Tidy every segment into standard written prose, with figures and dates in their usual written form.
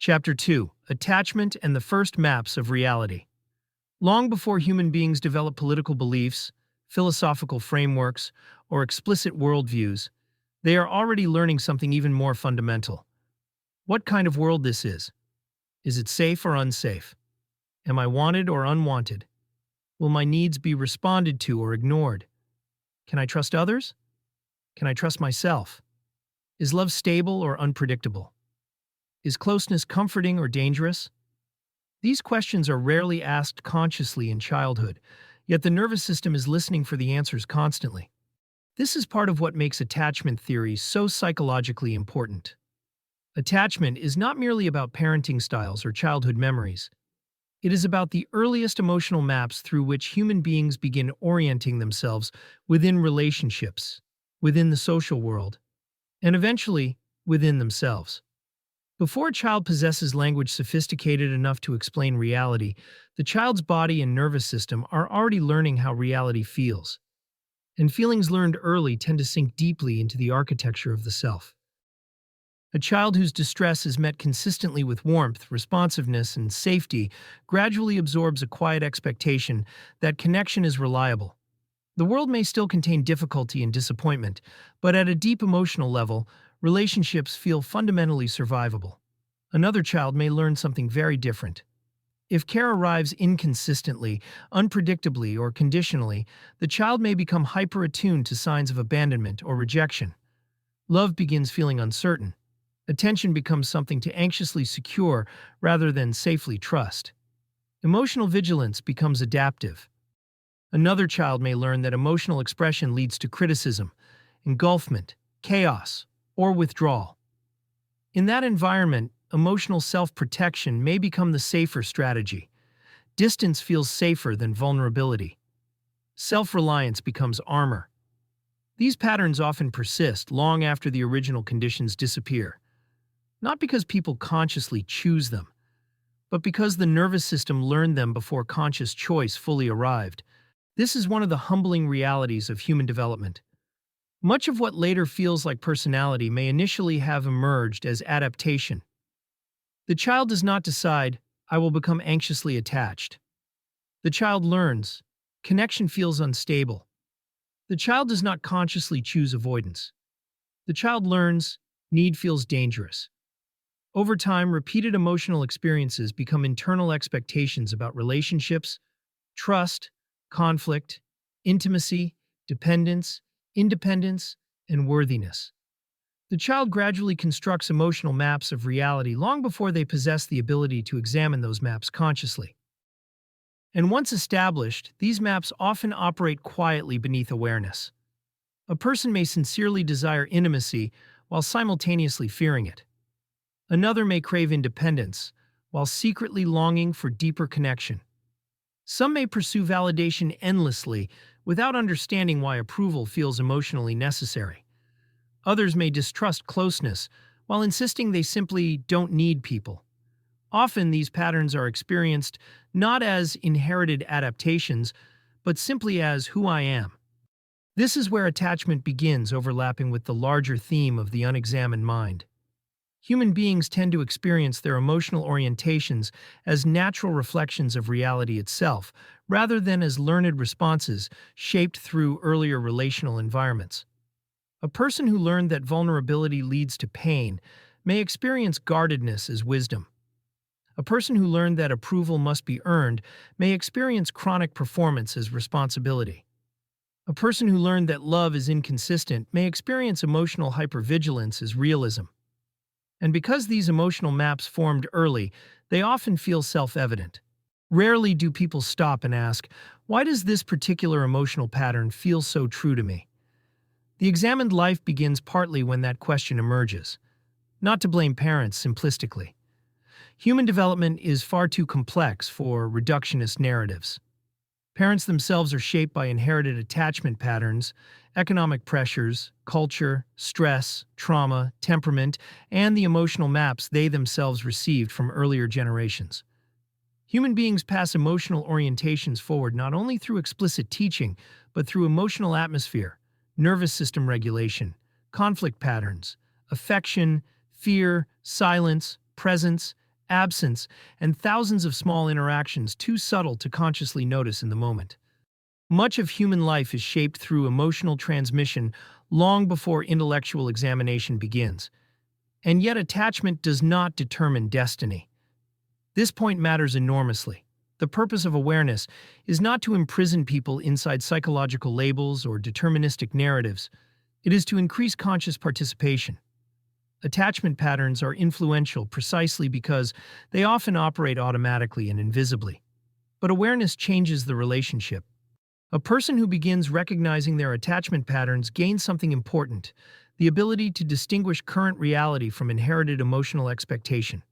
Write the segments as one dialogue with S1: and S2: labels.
S1: Chapter 2: Attachment and the First Maps of Reality. Long before human beings develop political beliefs, philosophical frameworks, or explicit worldviews, they are already learning something even more fundamental. What kind of world this is? Is it safe or unsafe? Am I wanted or unwanted? Will my needs be responded to or ignored? Can I trust others? Can I trust myself? Is love stable or unpredictable? Is closeness comforting or dangerous? These questions are rarely asked consciously in childhood, yet the nervous system is listening for the answers constantly. This is part of what makes attachment theory so psychologically important. Attachment is not merely about parenting styles or childhood memories. It is about the earliest emotional maps through which human beings begin orienting themselves within relationships, within the social world, and eventually within themselves. Before a child possesses language sophisticated enough to explain reality, the child's body and nervous system are already learning how reality feels. And feelings learned early tend to sink deeply into the architecture of the self. A child whose distress is met consistently with warmth, responsiveness, and safety gradually absorbs a quiet expectation that connection is reliable. The world may still contain difficulty and disappointment, but at a deep emotional level, relationships feel fundamentally survivable. Another child may learn something very different. If care arrives inconsistently, unpredictably, or conditionally, the child may become hyper-attuned to signs of abandonment or rejection. Love begins feeling uncertain. Attention becomes something to anxiously secure rather than safely trust. Emotional vigilance becomes adaptive. Another child may learn that emotional expression leads to criticism, engulfment, chaos, or withdrawal. In that environment, emotional self-protection may become the safer strategy. Distance feels safer than vulnerability. Self-reliance becomes armor. These patterns often persist long after the original conditions disappear. Not because people consciously choose them, but because the nervous system learned them before conscious choice fully arrived. This is one of the humbling realities of human development. Much of what later feels like personality may initially have emerged as adaptation. The child does not decide, "I will become anxiously attached." The child learns, "Connection feels unstable." The child does not consciously choose avoidance. The child learns, "Need feels dangerous." Over time, repeated emotional experiences become internal expectations about relationships, trust, conflict, intimacy, dependence, independence, and worthiness. The child gradually constructs emotional maps of reality long before they possess the ability to examine those maps consciously. And once established, these maps often operate quietly beneath awareness. A person may sincerely desire intimacy while simultaneously fearing it. Another may crave independence while secretly longing for deeper connection. Some may pursue validation endlessly without understanding why approval feels emotionally necessary. Others may distrust closeness while insisting they simply don't need people. Often these patterns are experienced not as inherited adaptations, but simply as who I am. This is where attachment begins, overlapping with the larger theme of the unexamined mind. Human beings tend to experience their emotional orientations as natural reflections of reality itself, rather than as learned responses shaped through earlier relational environments. A person who learned that vulnerability leads to pain may experience guardedness as wisdom. A person who learned that approval must be earned may experience chronic performance as responsibility. A person who learned that love is inconsistent may experience emotional hypervigilance as realism. And because these emotional maps formed early, they often feel self-evident. Rarely do people stop and ask, "Why does this particular emotional pattern feel so true to me?" The examined life begins partly when that question emerges. Not to blame parents simplistically. Human development is far too complex for reductionist narratives. Parents themselves are shaped by inherited attachment patterns, economic pressures, culture, stress, trauma, temperament, and the emotional maps they themselves received from earlier generations. Human beings pass emotional orientations forward not only through explicit teaching, but through emotional atmosphere, nervous system regulation, conflict patterns, affection, fear, silence, presence, absence, and thousands of small interactions too subtle to consciously notice in the moment. Much of human life is shaped through emotional transmission long before intellectual examination begins. And yet attachment does not determine destiny. This point matters enormously. The purpose of awareness is not to imprison people inside psychological labels or deterministic narratives. It is to increase conscious participation. Attachment patterns are influential precisely because they often operate automatically and invisibly. But awareness changes the relationship. A person who begins recognizing their attachment patterns gains something important: the ability to distinguish current reality from inherited emotional expectation.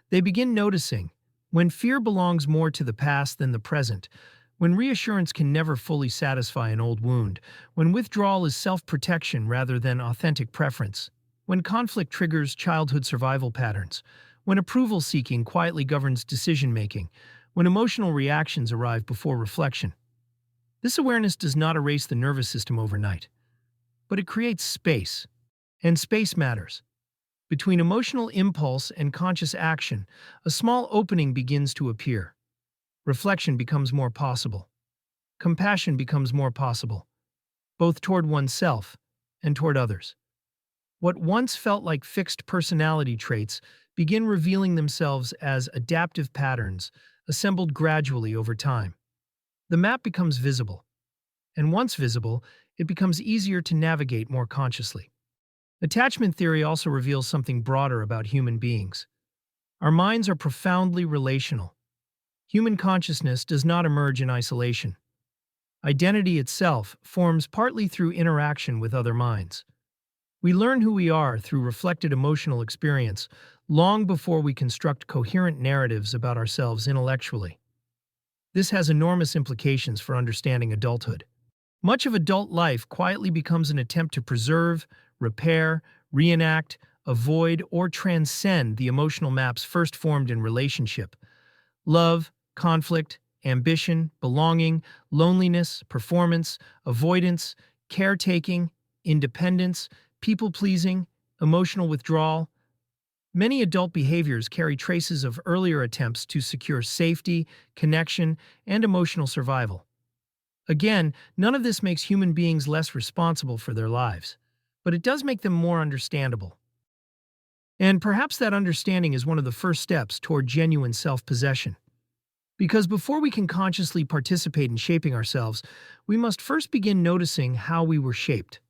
S1: They begin noticing when fear belongs more to the past than the present, when reassurance can never fully satisfy an old wound, when withdrawal is self-protection rather than authentic preference, when conflict triggers childhood survival patterns, when approval seeking quietly governs decision-making, when emotional reactions arrive before reflection. This awareness does not erase the nervous system overnight, but it creates space. And space matters. Between emotional impulse and conscious action, a small opening begins to appear. Reflection becomes more possible. Compassion becomes more possible, both toward oneself and toward others. What once felt like fixed personality traits begin revealing themselves as adaptive patterns, assembled gradually over time. The map becomes visible, and once visible, it becomes easier to navigate more consciously. Attachment theory also reveals something broader about human beings. Our minds are profoundly relational. Human consciousness does not emerge in isolation. Identity itself forms partly through interaction with other minds. We learn who we are through reflected emotional experience long before we construct coherent narratives about ourselves intellectually. This has enormous implications for understanding adulthood. Much of adult life quietly becomes an attempt to preserve, repair, reenact, avoid, or transcend the emotional maps first formed in relationship. Love, conflict, ambition, belonging, loneliness, performance, avoidance, caretaking, independence, people-pleasing, emotional withdrawal. Many adult behaviors carry traces of earlier attempts to secure safety, connection, and emotional survival. Again, none of this makes human beings less responsible for their lives, but it does make them more understandable. And perhaps that understanding is one of the first steps toward genuine self-possession. Because before we can consciously participate in shaping ourselves, we must first begin noticing how we were shaped.